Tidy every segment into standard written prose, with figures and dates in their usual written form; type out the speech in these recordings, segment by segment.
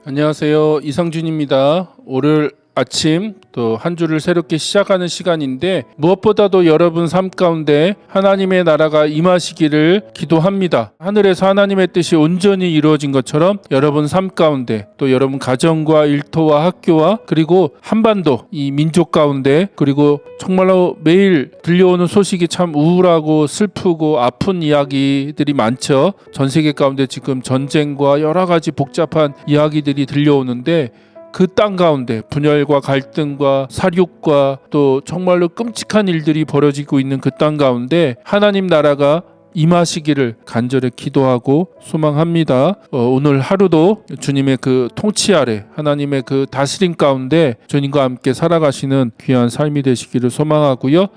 안녕하세요. 이상준입니다. 오늘 아침 또 한 주를 새롭게 시작하는 시간인데 무엇보다도 여러분 삶 가운데 하나님의 나라가 임하시기를 기도합니다. 하늘에서 하나님의 뜻이 온전히 이루어진 것처럼 여러분 삶 가운데 또 여러분 가정과 일터와 학교와 그리고 한반도 이 민족 가운데 그리고 정말로 매일 들려오는 소식이 참 우울하고 슬프고 아픈 이야기들이 많죠. 전 세계 가운데 지금 전쟁과 여러 가지 복잡한 이야기들이 들려오는데 그 땅 가운데 분열과 갈등과 사륙과 또 정말로 끔찍한 일들이 벌어지고 있는 그 땅 가운데 하나님 나라가 임하시기를 간절히 기도하고 소망합니다. 오늘 하루도 주님의 그 통치 아래 하나님의 그 다스림 가운데 주님과 함께 살아가시는 귀한 삶이 되시기를 소망하고요.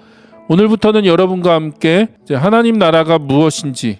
오늘부터는 여러분과 함께 하나님 나라가 무엇인지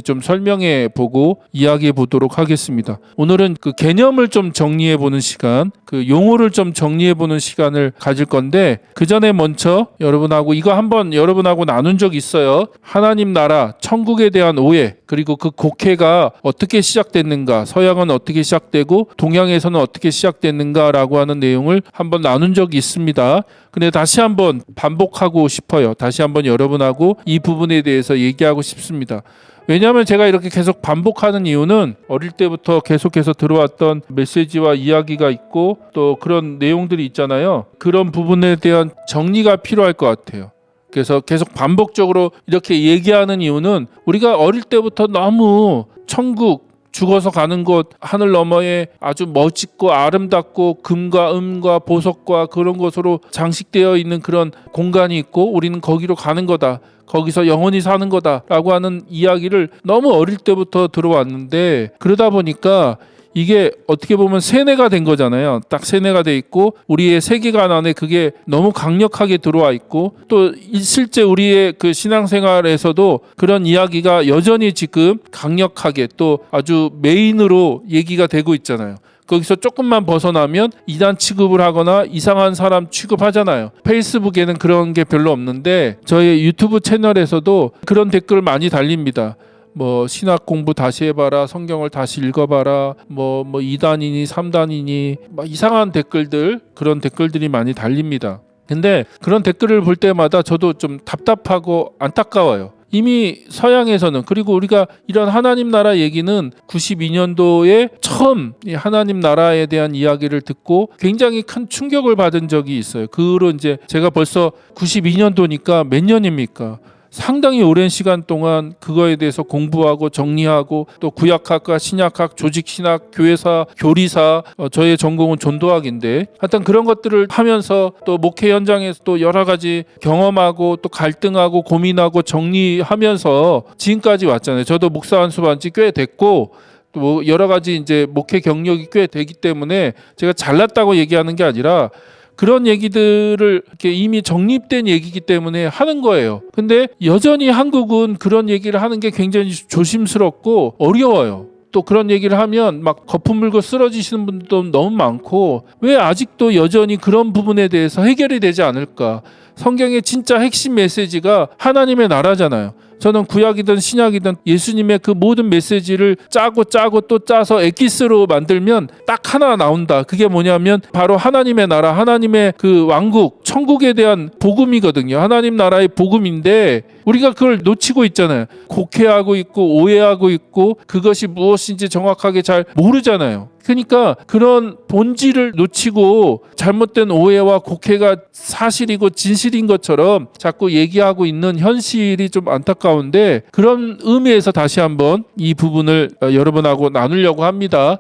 좀 설명해 보고 이야기해 보도록 하겠습니다. 오늘은 그 개념을 좀 정리해 보는 시간, 그 용어를 좀 정리해 보는 시간을 가질 건데 그 전에 먼저 여러분하고 이거 한번 여러분하고 나눈 적 있어요. 하나님 나라, 천국에 대한 오해, 그리고 그 곡해가 어떻게 시작됐는가, 서양은 어떻게 시작되고 동양에서는 어떻게 시작됐는가라고 하는 내용을 한번 나눈 적이 있습니다. 근데 다시 한번 반복하고 싶어요. 다시 한번 여러분하고 이 부분에 대해서 얘기하고 싶습니다. 왜냐하면 제가 이렇게 계속 반복하는 이유는 어릴 때부터 계속해서 들어왔던 메시지와 이야기가 있고 또 그런 내용들이 있잖아요. 그런 부분에 대한 정리가 필요할 것 같아요. 그래서 계속 반복적으로 이렇게 얘기하는 이유는 우리가 어릴 때부터 너무 천국, 죽어서 가는 곳, 하늘 너머에 아주 멋있고 아름답고 금과 은과 보석과 그런 것으로 장식되어 있는 그런 공간이 있고 우리는 거기로 가는 거다, 거기서 영원히 사는 거다라고 하는 이야기를 너무 어릴 때부터 들어왔는데 그러다 보니까 이게 어떻게 보면 세뇌가 된 거잖아요. 딱 세뇌가 돼 있고 우리의 세계관 안에 그게 너무 강력하게 들어와 있고 또 실제 우리의 그 신앙생활에서도 그런 이야기가 여전히 지금 강력하게 또 아주 메인으로 얘기가 되고 있잖아요. 거기서 조금만 벗어나면 이단 취급을 하거나 이상한 사람 취급하잖아요. 페이스북에는 그런 게 별로 없는데 저희 유튜브 채널에서도 그런 댓글 많이 달립니다. 뭐 신학 공부 다시 해봐라, 성경을 다시 읽어봐라, 뭐 2단이니 3단이니 막 이상한 댓글들, 그런 댓글들이 많이 달립니다. 근데 그런 댓글을 볼 때마다 저도 좀 답답하고 안타까워요. 이미 서양에서는, 그리고 우리가 이런 하나님 나라 얘기는 92년도에 처음 이 하나님 나라에 대한 이야기를 듣고 굉장히 큰 충격을 받은 적이 있어요. 그 후로 이제 제가 벌써 92년도니까 몇 년입니까? 상당히 오랜 시간 동안 그거에 대해서 공부하고 정리하고 또 구약학과 신약학, 조직신학, 교회사, 교리사, 저의 전공은 전도학인데 하여튼 그런 것들을 하면서 또 목회 현장에서 또 여러 가지 경험하고 또 갈등하고 고민하고 정리하면서 지금까지 왔잖아요. 저도 목사 안수 받은 지 꽤 됐고 또 여러 가지 이제 목회 경력이 꽤 되기 때문에 제가 잘났다고 얘기하는 게 아니라 그런 얘기들을 이렇게 이미 정립된 얘기이기 때문에 하는 거예요. 근데 여전히 한국은 그런 얘기를 하는 게 굉장히 조심스럽고 어려워요. 또 그런 얘기를 하면 막 거품 물고 쓰러지시는 분들도 너무 많고 왜 아직도 여전히 그런 부분에 대해서 해결이 되지 않을까? 성경의 진짜 핵심 메시지가 하나님의 나라잖아요. 저는 구약이든 신약이든 예수님의 그 모든 메시지를 짜고 또 짜서 엑기스로 만들면 딱 하나 나온다. 그게 뭐냐면 바로 하나님의 나라, 하나님의 그 왕국, 천국에 대한 복음이거든요. 하나님 나라의 복음인데 우리가 그걸 놓치고 있잖아요. 곡해하고 있고 오해하고 있고 그것이 무엇인지 정확하게 잘 모르잖아요. 그러니까 그런 본질을 놓치고 잘못된 오해와 곡해가 사실이고 진실인 것처럼 자꾸 얘기하고 있는 현실이 좀 안타까운데 그런 의미에서 다시 한번 이 부분을 여러분하고 나누려고 합니다.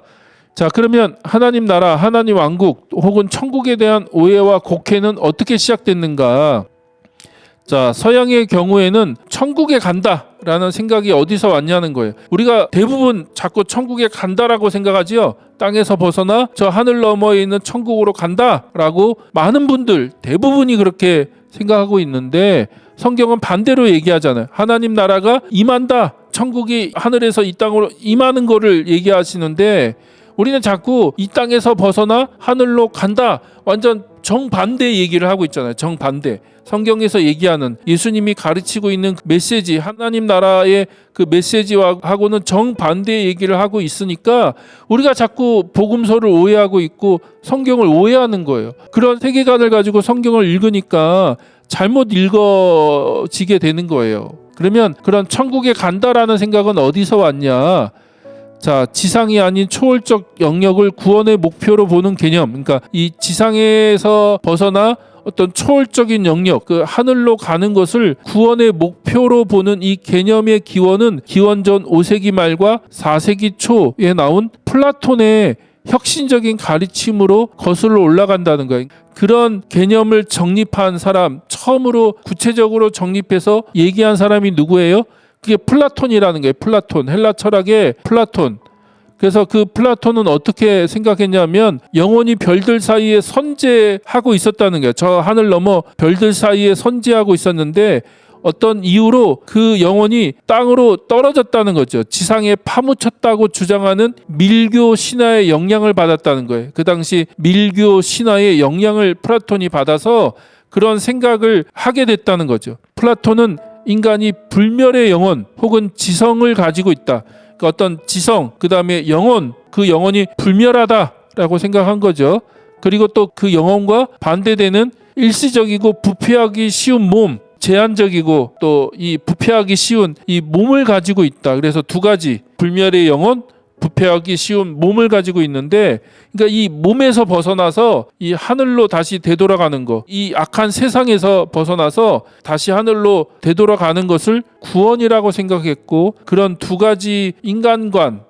자, 그러면 하나님 나라, 하나님 왕국 혹은 천국에 대한 오해와 곡해는 어떻게 시작됐는가? 자, 서양의 경우에는 천국에 간다라는 생각이 어디서 왔냐는 거예요. 우리가 대부분 자꾸 천국에 간다라고 생각하지요. 땅에서 벗어나 저 하늘 너머에 있는 천국으로 간다라고 많은 분들 대부분이 그렇게 생각하고 있는데 성경은 반대로 얘기하잖아요. 하나님 나라가 임한다. 천국이 하늘에서 이 땅으로 임하는 거를 얘기하시는데 우리는 자꾸 이 땅에서 벗어나 하늘로 간다, 완전 정반대 얘기를 하고 있잖아요. 정반대. 성경에서 얘기하는 예수님이 가르치고 있는 메시지, 하나님 나라의 그 메시지하고는 정반대 얘기를 하고 있으니까 우리가 자꾸 복음서를 오해하고 있고 성경을 오해하는 거예요. 그런 세계관을 가지고 성경을 읽으니까 잘못 읽어지게 되는 거예요. 그러면 그런 천국에 간다라는 생각은 어디서 왔냐? 자, 지상이 아닌 초월적 영역을 구원의 목표로 보는 개념. 그러니까 이 지상에서 벗어나 어떤 초월적인 영역, 그 하늘로 가는 것을 구원의 목표로 보는 이 개념의 기원은 기원전 5세기 말과 4세기 초에 나온 플라톤의 혁신적인 가르침으로 거슬러 올라간다는 거예요. 그런 개념을 정립한 사람, 처음으로 구체적으로 정립해서 얘기한 사람이 누구예요? 그게 플라톤이라는 거예요. 플라톤, 헬라 철학의 플라톤. 그래서 그 플라톤은 어떻게 생각했냐면 영혼이 별들 사이에 선재하고 있었다는 거예요. 저 하늘 넘어 별들 사이에 선재하고 있었는데 어떤 이유로 그 영혼이 땅으로 떨어졌다는 거죠. 지상에 파묻혔다고 주장하는 밀교 신화의 영향을 받았다는 거예요. 그 당시 밀교 신화의 영향을 플라톤이 받아서 그런 생각을 하게 됐다는 거죠. 플라톤은 인간이 불멸의 영혼 혹은 지성을 가지고 있다. 그러니까 어떤 지성, 그 다음에 영혼, 그 영혼이 불멸하다라고 생각한 거죠. 그리고 또 그 영혼과 반대되는 일시적이고 부패하기 쉬운 몸, 제한적이고 또 이 부패하기 쉬운 이 몸을 가지고 있다. 그래서 두 가지, 불멸의 영혼, 부패하기 쉬운 몸을 가지고 있는데, 그러니까 이 몸에서 벗어나서 이 하늘로 다시 되돌아가는 거, 이 악한 세상에서 벗어나서 다시 하늘로 되돌아가는 것을 구원이라고 생각했고, 그런 두 가지 인간은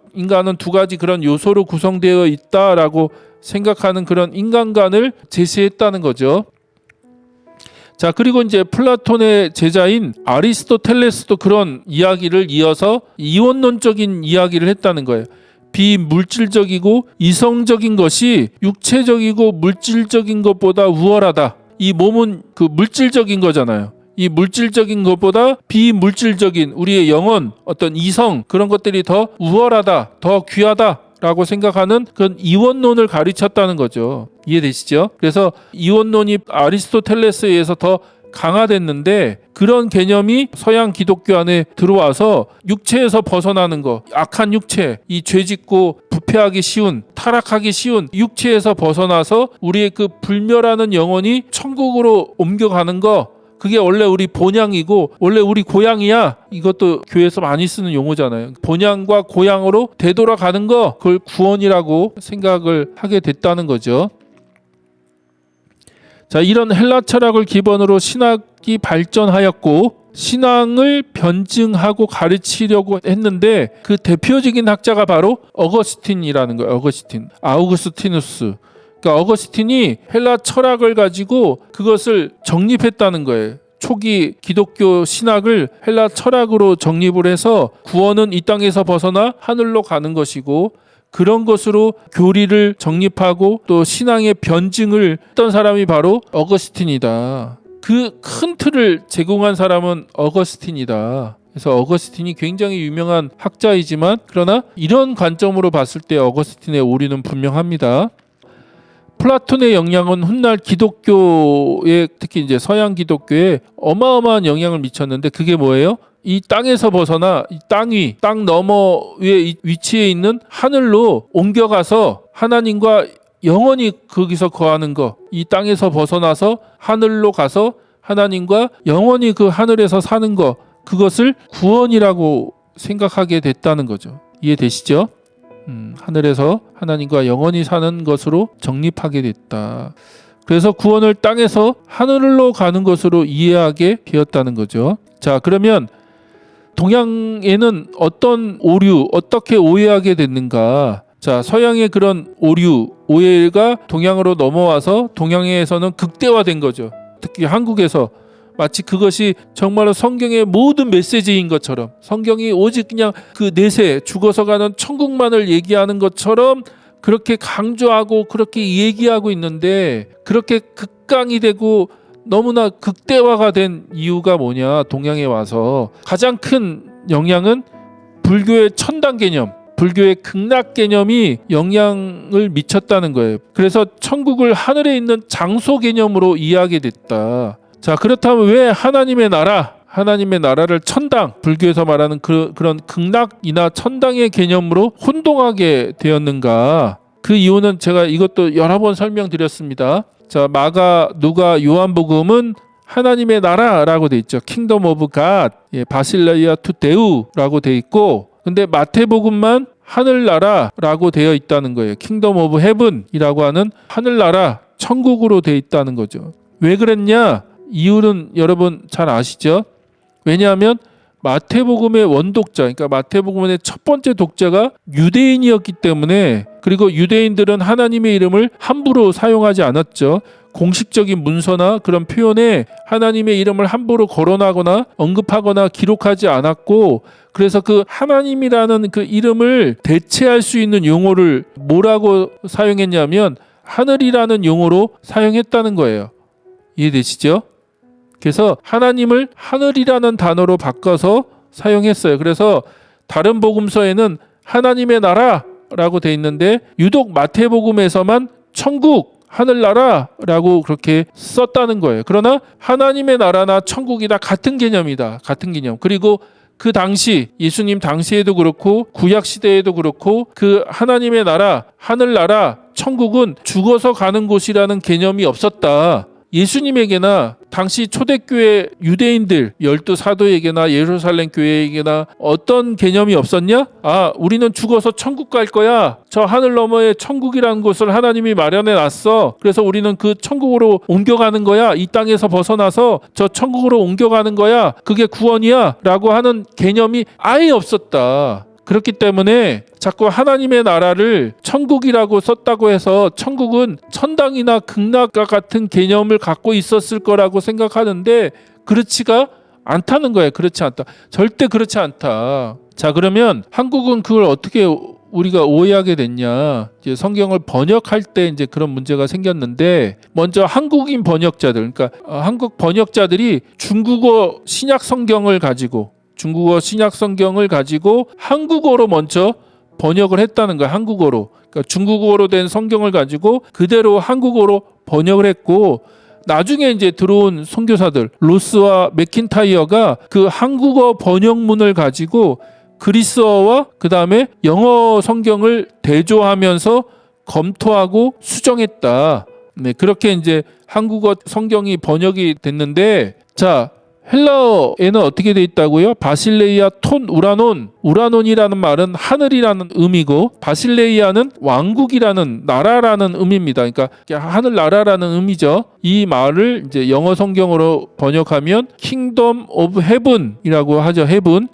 두 가지 그런 요소로 구성되어 있다라고 생각하는 그런 인간관을 제시했다는 거죠. 자, 그리고 이제 플라톤의 제자인 아리스토텔레스도 그런 이야기를 이어서 이원론적인 이야기를 했다는 거예요. 비물질적이고 이성적인 것이 육체적이고 물질적인 것보다 우월하다. 이 몸은 그 물질적인 거잖아요. 이 물질적인 것보다 비물질적인 우리의 영혼, 어떤 이성, 그런 것들이 더 우월하다, 더 귀하다 라고 생각하는 그런 이원론을 가르쳤다는 거죠. 이해되시죠? 그래서 이원론이 아리스토텔레스에 의해서 더 강화됐는데, 그런 개념이 서양 기독교 안에 들어와서 육체에서 벗어나는 거, 악한 육체, 이 죄짓고 부패하기 쉬운, 타락하기 쉬운 육체에서 벗어나서 우리의 그 불멸하는 영혼이 천국으로 옮겨가는 거, 그게 원래 우리 본향이고 원래 우리 고향이야. 이것도 교회에서 많이 쓰는 용어잖아요. 본향과 고향으로 되돌아가는 거, 그걸 구원이라고 생각을 하게 됐다는 거죠. 자, 이런 헬라 철학을 기본으로 신학이 발전하였고 신앙을 변증하고 가르치려고 했는데, 그 대표적인 학자가 바로 어거스틴이라는 거예요. 아우구스티누스. 그러니까 어거스틴이 헬라 철학을 가지고 그것을 정립했다는 거예요. 초기 기독교 신학을 헬라 철학으로 정립을 해서 구원은 이 땅에서 벗어나 하늘로 가는 것이고, 그런 것으로 교리를 정립하고 또 신앙의 변증을 했던 사람이 바로 어거스틴이다. 그 큰 틀을 제공한 사람은 어거스틴이다. 그래서 어거스틴이 굉장히 유명한 학자이지만, 그러나 이런 관점으로 봤을 때 어거스틴의 오류는 분명합니다. 플라톤의 영향은 훗날 기독교에, 특히 이제 서양 기독교에 어마어마한 영향을 미쳤는데, 그게 뭐예요? 이 땅에서 벗어나 이 땅 너머 위에 위치해 있는 하늘로 옮겨가서 하나님과 영원히 거기서 거하는 거, 이 땅에서 벗어나서 하늘로 가서 하나님과 영원히 그 하늘에서 사는 거, 그것을 구원이라고 생각하게 됐다는 거죠. 이해되시죠? 하늘에서 하나님과 영원히 사는 것으로 정립하게 됐다. 그래서 구원을 땅에서 하늘로 가는 것으로 이해하게 되었다는 거죠. 자, 그러면 동양에는 어떤 오류, 어떻게 오해하게 됐는가? 자, 서양의 그런 오류, 오해가 동양으로 넘어와서 동양에서는 극대화된 거죠. 특히 한국에서 마치 그것이 정말로 성경의 모든 메시지인 것처럼, 성경이 오직 그냥 그 내세 죽어서 가는 천국만을 얘기하는 것처럼 그렇게 강조하고 그렇게 얘기하고 있는데, 그렇게 극강이 되고 너무나 극대화가 된 이유가 뭐냐? 동양에 와서 가장 큰 영향은 불교의 천당 개념, 불교의 극락 개념이 영향을 미쳤다는 거예요. 그래서 천국을 하늘에 있는 장소 개념으로 이해하게 됐다. 자, 그렇다면 왜 하나님의 나라를 천당, 불교에서 말하는 그런 극락이나 천당의 개념으로 혼동하게 되었는가? 그 이유는 제가 이것도 여러 번 설명드렸습니다. 자, 마가, 누가, 요한복음은 하나님의 나라라고 돼 있죠. Kingdom of God, 바실레이아 투 데우라고 돼 있고, 근데 마태복음만 하늘나라라고 되어 있다는 거예요. Kingdom of Heaven이라고 하는 하늘나라, 천국으로 되어 있다는 거죠. 왜 그랬냐? 이유는 여러분 잘 아시죠? 왜냐하면 마태복음의 원독자, 그러니까 마태복음의 첫 번째 독자가 유대인이었기 때문에, 그리고 유대인들은 하나님의 이름을 함부로 사용하지 않았죠. 공식적인 문서나 그런 표현에 하나님의 이름을 함부로 거론하거나 언급하거나 기록하지 않았고, 그래서 그 하나님이라는 그 이름을 대체할 수 있는 용어를 뭐라고 사용했냐면 하늘이라는 용어로 사용했다는 거예요. 이해되시죠? 그래서 하나님을 하늘이라는 단어로 바꿔서 사용했어요. 그래서 다른 복음서에는 하나님의 나라라고 돼 있는데 유독 마태복음에서만 천국, 하늘나라라고 그렇게 썼다는 거예요. 그러나 하나님의 나라나 천국이 다 같은 개념이다. 같은 개념. 그리고 그 당시 예수님 당시에도 그렇고 구약 시대에도 그렇고 그 하나님의 나라, 하늘나라, 천국은 죽어서 가는 곳이라는 개념이 없었다. 예수님에게나 당시 초대교회 유대인들 12사도에게나 예루살렘 교회에게나 어떤 개념이 없었냐? 아, 우리는 죽어서 천국 갈 거야. 저 하늘 너머에 천국이라는 곳을 하나님이 마련해 놨어. 그래서 우리는 그 천국으로 옮겨가는 거야. 이 땅에서 벗어나서 저 천국으로 옮겨가는 거야. 그게 구원이야. 라고 하는 개념이 아예 없었다. 그렇기 때문에 자꾸 하나님의 나라를 천국이라고 썼다고 해서 천국은 천당이나 극락과 같은 개념을 갖고 있었을 거라고 생각하는데 그렇지가 않다는 거예요. 그렇지 않다. 절대 그렇지 않다. 자, 그러면 한국은 그걸 어떻게 우리가 오해하게 됐냐? 이제 성경을 번역할 때 이제 그런 문제가 생겼는데, 먼저 한국인 번역자들, 그러니까 한국 번역자들이 중국어 신약 성경을 가지고 한국어로 먼저 번역을 했다는 거야. 한국어로. 그러니까 중국어로 된 성경을 가지고 그대로 한국어로 번역을 했고, 나중에 이제 들어온 선교사들 로스와 맥킨타이어가 그 한국어 번역문을 가지고 그리스어와 그 다음에 영어 성경을 대조하면서 검토하고 수정했다. 네, 그렇게 이제 한국어 성경이 번역이 됐는데, 자, 헬라어에는 어떻게 돼 있다고요? 바실레이아 톤 우라논이라는 말은 하늘이라는 의미고, 바실레이아는 왕국이라는 나라라는 의미입니다. 그러니까 하늘나라라는 의미죠. 이 말을 이제 영어 성경으로 번역하면 Kingdom of Heaven이라고 하죠. Heaven.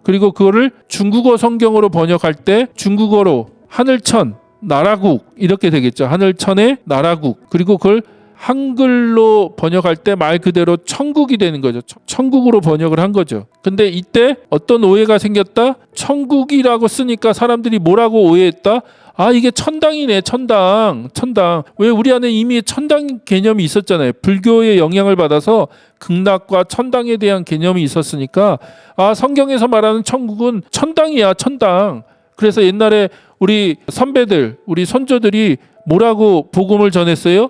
그리고 그거를 중국어 성경으로 번역할 때 중국어로 하늘천, 나라국 이렇게 되겠죠. 하늘천의 나라국. 그리고 그걸 한글로 번역할 때 말 그대로 천국이 되는 거죠. 천국으로 번역을 한 거죠. 근데 이때 어떤 오해가 생겼다? 천국이라고 쓰니까 사람들이 뭐라고 오해했다? 아, 이게 천당이네. 천당. 왜 우리 안에 이미 천당 개념이 있었잖아요. 불교의 영향을 받아서 극락과 천당에 대한 개념이 있었으니까, 아, 성경에서 말하는 천국은 천당이야. 천당. 그래서 옛날에 우리 선배들, 우리 선조들이 뭐라고 복음을 전했어요?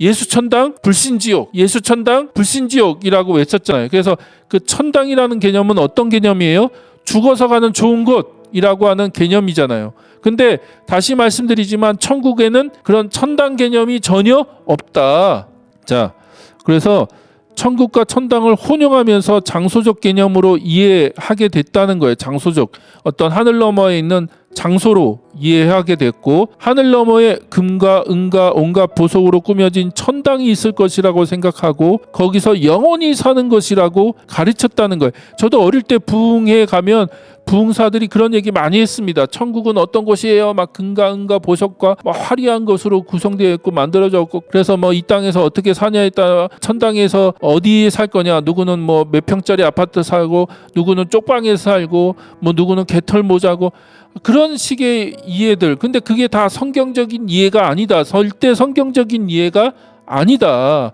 예수 천당 불신지옥, 예수 천당 불신지옥이라고 외쳤잖아요. 그래서 그 천당이라는 개념은 어떤 개념이에요? 죽어서 가는 좋은 곳이라고 하는 개념이잖아요. 근데 다시 말씀드리지만 천국에는 그런 천당 개념이 전혀 없다. 자, 그래서 천국과 천당을 혼용하면서 장소적 개념으로 이해하게 됐다는 거예요. 장소적, 어떤 하늘 너머에 있는 장소로 이해하게 됐고, 하늘 너머에 금과 은과 온갖 보석으로 꾸며진 천당이 있을 것이라고 생각하고 거기서 영원히 사는 것이라고 가르쳤다는 거예요. 저도 어릴 때 부흥회에 가면 부흥사들이 그런 얘기 많이 했습니다. 천국은 어떤 곳이에요? 막 금과 은과 보석과 막 화려한 것으로 구성되어 있고 만들어졌고, 그래서 뭐 이 땅에서 어떻게 사냐에 따라 천당에서 어디에 살 거냐, 누구는 뭐 몇 평짜리 아파트 살고, 누구는 쪽방에 살고, 뭐 누구는 개털 모자고, 그런 식의 이해들. 근데 그게 다 성경적인 이해가 아니다. 절대 성경적인 이해가 아니다.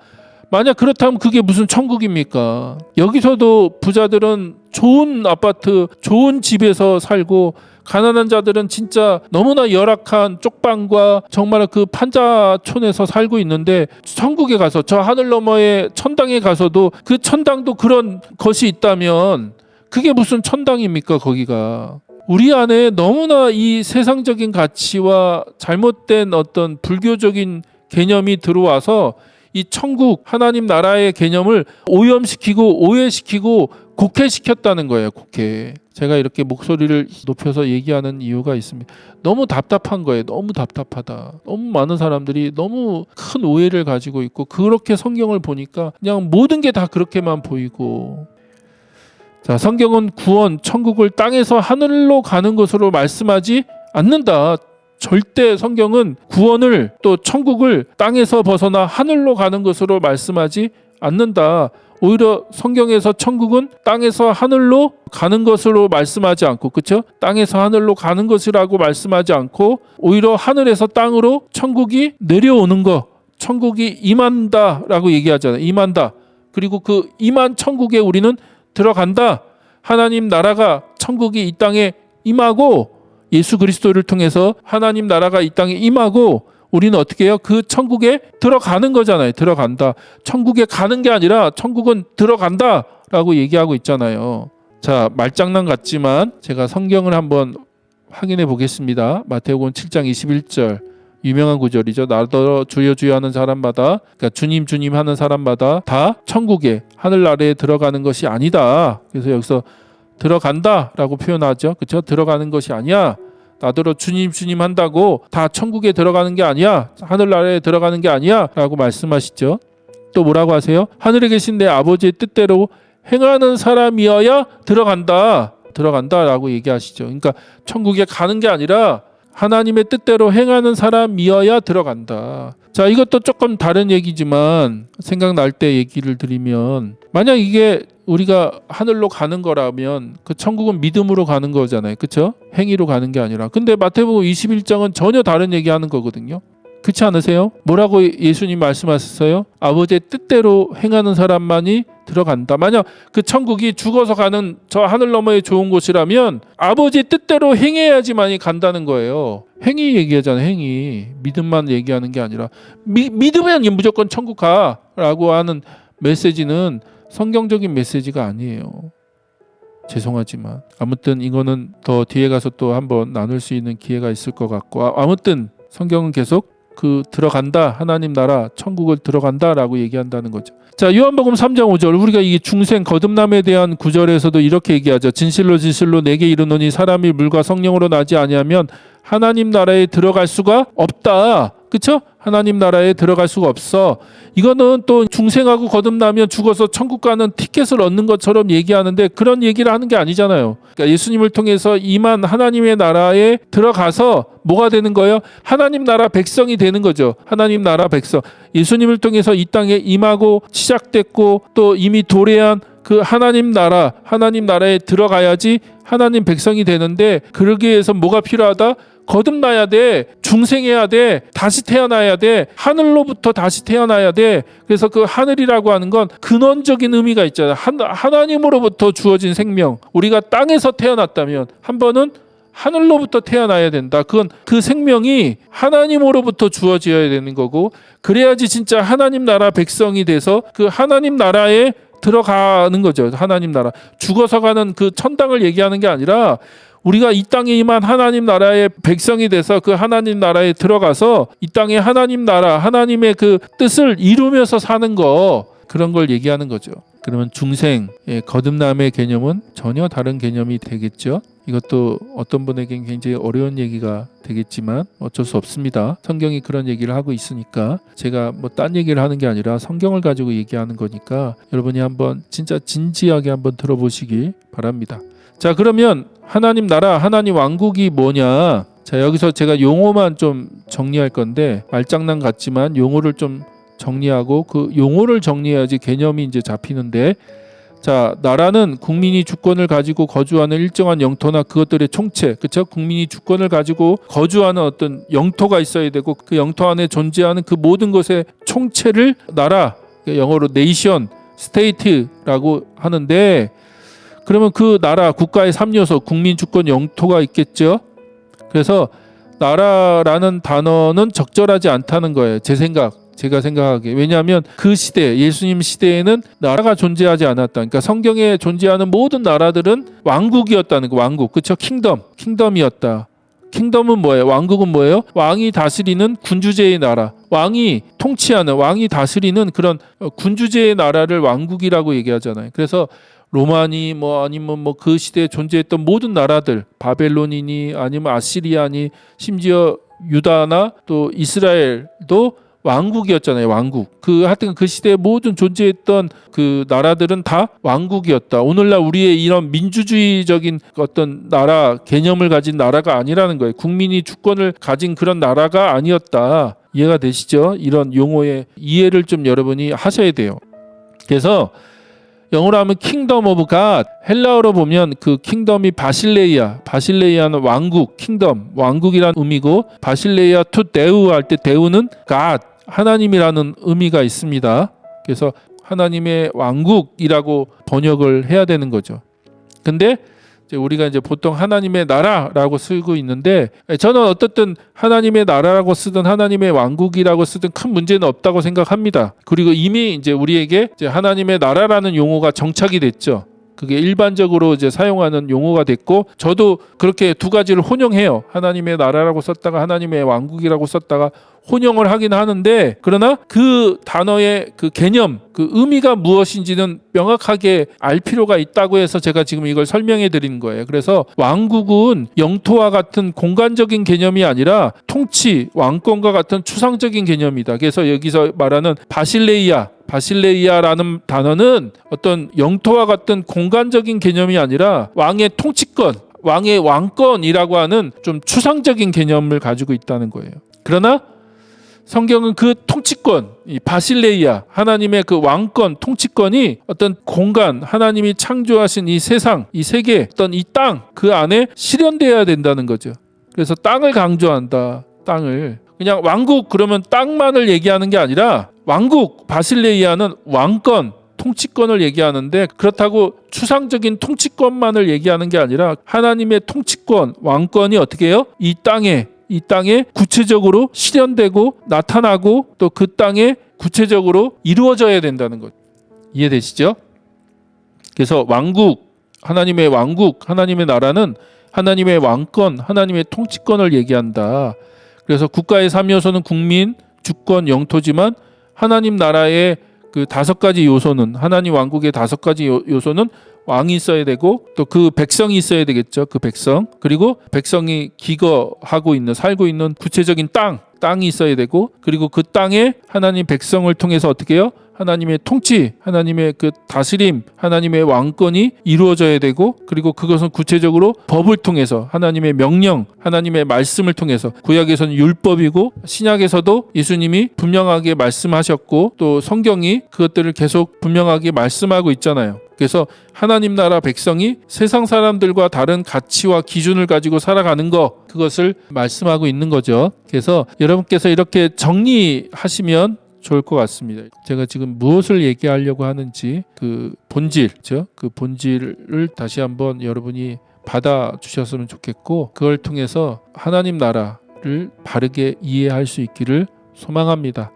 만약 그렇다면 그게 무슨 천국입니까? 여기서도 부자들은 좋은 아파트, 좋은 집에서 살고, 가난한 자들은 진짜 너무나 열악한 쪽방과 정말 그 판자촌에서 살고 있는데 천국에 가서 저 하늘 너머의 천당에 가서도 그 천당도 그런 것이 있다면 그게 무슨 천당입니까? 거기가 우리 안에 너무나 이 세상적인 가치와 잘못된 어떤 불교적인 개념이 들어와서 이 천국 하나님 나라의 개념을 오염시키고 오해시키고 곡해시켰다는 거예요. 곡해. 제가 이렇게 목소리를 높여서 얘기하는 이유가 있습니다. 너무 답답한 거예요. 너무 답답하다. 너무 많은 사람들이 너무 큰 오해를 가지고 있고 그렇게 성경을 보니까 그냥 모든 게 다 그렇게만 보이고 자, 성경은 구원, 천국을 땅에서 하늘로 가는 것으로 말씀하지 않는다. 절대 성경은 구원을 또 천국을 땅에서 벗어나 하늘로 가는 것으로 말씀하지 않는다. 오히려 성경에서 천국은 땅에서 하늘로 가는 것으로 말씀하지 않고 그렇죠? 땅에서 하늘로 가는 것이라고 말씀하지 않고 오히려 하늘에서 땅으로 천국이 내려오는 거, 천국이 임한다라고 얘기하잖아요. 임한다. 그리고 그 임한 천국에 우리는 들어간다. 하나님 나라가 천국이 이 땅에 임하고 예수 그리스도를 통해서 하나님 나라가 이 땅에 임하고 우리는 어떻게 해요? 그 천국에 들어가는 거잖아요. 들어간다. 천국에 가는 게 아니라 천국은 들어간다라고 얘기하고 있잖아요. 자, 말장난 같지만 제가 성경을 한번 확인해 보겠습니다. 마태복음 7장 21절 유명한 구절이죠. 나더러 주여 주여 하는 사람마다 그러니까 주님 주님 하는 사람마다 다 천국에 하늘나라에 들어가는 것이 아니다. 그래서 여기서 들어간다라고 표현하죠. 그렇죠? 들어가는 것이 아니야. 나더러 주님 주님 한다고 다 천국에 들어가는 게 아니야. 하늘나라에 들어가는 게 아니야 라고 말씀하시죠. 또 뭐라고 하세요? 하늘에 계신 내 아버지의 뜻대로 행하는 사람이어야 들어간다라고 얘기하시죠. 그러니까 천국에 가는 게 아니라 하나님의 뜻대로 행하는 사람이어야 들어간다. 자, 이것도 조금 다른 얘기지만 생각날 때 얘기를 드리면 만약 이게 우리가 하늘로 가는 거라면 그 천국은 믿음으로 가는 거잖아요. 그렇죠? 행위로 가는 게 아니라. 근데 마태복음 21장은 전혀 다른 얘기하는 거거든요. 그렇지 않으세요? 뭐라고 예수님 말씀하셨어요? 아버지의 뜻대로 행하는 사람만이 들어간다. 만약 그 천국이 죽어서 가는 저 하늘 너머의 좋은 곳이라면 아버지의 뜻대로 행해야지만이 간다는 거예요. 행위 얘기하잖아요. 행위. 믿음만 얘기하는 게 아니라 믿으면 무조건 천국 가라고 하는 메시지는 성경적인 메시지가 아니에요. 죄송하지만 아무튼 이거는 더 뒤에 가서 또 한번 나눌 수 있는 기회가 있을 것 같고 아무튼 성경은 계속 그 들어간다 하나님 나라 천국을 들어간다라고 얘기한다는 거죠. 자, 요한복음 3장 5절 우리가 이 중생 거듭남에 대한 구절에서도 이렇게 얘기하죠. 진실로 진실로 내게 이르노니 사람이 물과 성령으로 나지 아니하면 하나님 나라에 들어갈 수가 없다. 그렇죠? 하나님 나라에 들어갈 수가 없어. 이거는 또 중생하고 거듭나면 죽어서 천국 가는 티켓을 얻는 것처럼 얘기하는데 그런 얘기를 하는 게 아니잖아요. 그러니까 예수님을 통해서 임한 하나님의 나라에 들어가서 뭐가 되는 거예요? 하나님 나라 백성이 되는 거죠. 하나님 나라 백성. 예수님을 통해서 이 땅에 임하고 시작됐고 또 이미 도래한 그 하나님 나라에 들어가야지 하나님 백성이 되는데 그러기 위해서 뭐가 필요하다? 거듭나야 돼. 중생해야 돼. 다시 태어나야 돼. 하늘로부터 다시 태어나야 돼. 그래서 그 하늘이라고 하는 건 근원적인 의미가 있잖아요. 하나님으로부터 주어진 생명. 우리가 땅에서 태어났다면 한 번은 하늘로부터 태어나야 된다. 그건 그 생명이 하나님으로부터 주어져야 되는 거고 그래야지 진짜 하나님 나라 백성이 돼서 그 하나님 나라에 들어가는 거죠. 하나님 나라. 죽어서 가는 그 천당을 얘기하는 게 아니라 우리가 이 땅에 임한 하나님 나라의 백성이 돼서 그 하나님 나라에 들어가서 이 땅에 하나님 나라, 하나님의 그 뜻을 이루면서 사는 거 그런 걸 얘기하는 거죠. 그러면 중생의 거듭남의 개념은 전혀 다른 개념이 되겠죠. 이것도 어떤 분에겐 굉장히 어려운 얘기가 되겠지만 어쩔 수 없습니다. 성경이 그런 얘기를 하고 있으니까 제가 뭐 딴 얘기를 하는 게 아니라 성경을 가지고 얘기하는 거니까 여러분이 한번 진짜 진지하게 한번 들어보시기 바랍니다. 자, 그러면 하나님 나라, 하나님 왕국이 뭐냐? 자, 여기서 제가 용어만 좀 정리할 건데 말장난 같지만 용어를 좀 정리하고 그 용어를 정리해야지 개념이 이제 잡히는데 자, 나라는 국민이 주권을 가지고 거주하는 일정한 영토나 그것들의 총체, 그렇죠? 국민이 주권을 가지고 거주하는 어떤 영토가 있어야 되고 그 영토 안에 존재하는 그 모든 것의 총체를 나라, 영어로 네이션, 스테이트라고 하는데 그러면 그 나라 국가의 3요소 국민 주권 영토가 있겠죠. 그래서 나라라는 단어는 적절하지 않다는 거예요. 제가 생각하기에. 왜냐하면 그 시대, 예수님 시대에는 나라가 존재하지 않았다. 그러니까 성경에 존재하는 모든 나라들은 왕국이었다는 거. 왕국, 그렇죠? 킹덤이었다. 킹덤은 뭐예요? 왕국은 뭐예요? 왕이 다스리는 군주제의 나라, 왕이 통치하는, 왕이 다스리는 그런 군주제의 나라를 왕국이라고 얘기하잖아요. 그래서 로마니 아니면 그 시대에 존재했던 모든 나라들, 바벨론이니 아니면 아시리아니, 심지어 유다나 또 이스라엘도 왕국이었잖아요. 왕국. 하여튼 그 시대에 모든 존재했던 그 나라들은 다 왕국이었다. 오늘날 우리의 이런 민주주의적인 어떤 나라 개념을 가진 나라가 아니라는 거예요. 국민이 주권을 가진 그런 나라가 아니었다. 이해가 되시죠? 이런 용어의 이해를 좀 여러분이 하셔야 돼요. 그래서 영어로 하면 킹덤 오브 갓, 헬라어로 보면 그 킹덤이 바실레이아는 왕국, 킹덤, 왕국이라는 의미고, 바실레이아 투 데우 할 때 데우는 갓, 하나님이라는 의미가 있습니다. 그래서 하나님의 왕국이라고 번역을 해야 되는 거죠. 근데 우리가 이제 보통 하나님의 나라라고 쓰고 있는데, 저는 어떻든 하나님의 나라라고 쓰든 하나님의 왕국이라고 쓰든 큰 문제는 없다고 생각합니다. 그리고 이미 이제 우리에게 이제 하나님의 나라라는 용어가 정착이 됐죠. 그게 일반적으로 이제 사용하는 용어가 됐고, 저도 그렇게 두 가지를 혼용해요. 하나님의 나라라고 썼다가 하나님의 왕국이라고 썼다가 혼용을 하긴 하는데, 그러나 그 단어의 그 개념, 그 의미가 무엇인지는 명확하게 알 필요가 있다고 해서 제가 지금 이걸 설명해 드리는 거예요. 그래서 왕국은 영토와 같은 공간적인 개념이 아니라 통치, 왕권과 같은 추상적인 개념이다. 그래서 여기서 말하는 바실레이아라는 단어는 어떤 영토와 같은 공간적인 개념이 아니라 왕의 통치권, 왕의 왕권이라고 하는 좀 추상적인 개념을 가지고 있다는 거예요. 그러나 성경은 그 통치권, 이 바실레이아, 하나님의 그 왕권, 통치권이 어떤 공간, 하나님이 창조하신 이 세상, 이 세계, 어떤 이 땅, 그 안에 실현되어야 된다는 거죠. 그래서 땅을 강조한다. 땅을. 그냥 왕국 그러면 땅만을 얘기하는 게 아니라 왕국, 바실레이아는 왕권, 통치권을 얘기하는데, 그렇다고 추상적인 통치권만을 얘기하는 게 아니라 하나님의 통치권, 왕권이 어떻게 해요? 이 땅에 구체적으로 실현되고 나타나고 또 그 땅에 구체적으로 이루어져야 된다는 것. 이해되시죠? 그래서 하나님의 왕국, 하나님의 나라는 하나님의 왕권, 하나님의 통치권을 얘기한다. 그래서 국가의 3요소는 국민, 주권, 영토지만 하나님 나라의 그 5가지 요소는, 하나님 왕국의 5가지 요소는 왕이 있어야 되고, 또 그 백성이 있어야 되겠죠. 그 백성. 그리고 백성이 살고 있는 구체적인 땅이 있어야 되고, 그리고 그 땅에 하나님 백성을 통해서 어떻게 해요? 하나님의 통치, 하나님의 그 다스림, 하나님의 왕권이 이루어져야 되고, 그리고 그것은 구체적으로 법을 통해서 하나님의 명령, 하나님의 말씀을 통해서, 구약에서는 율법이고 신약에서도 예수님이 분명하게 말씀하셨고 또 성경이 그것들을 계속 분명하게 말씀하고 있잖아요. 그래서 하나님 나라 백성이 세상 사람들과 다른 가치와 기준을 가지고 살아가는 것, 그것을 말씀하고 있는 거죠. 그래서 여러분께서 이렇게 정리하시면 좋을 것 같습니다. 제가 지금 무엇을 얘기하려고 하는지 그 본질이죠. 그 본질을 다시 한번 여러분이 받아주셨으면 좋겠고, 그걸 통해서 하나님 나라를 바르게 이해할 수 있기를 소망합니다.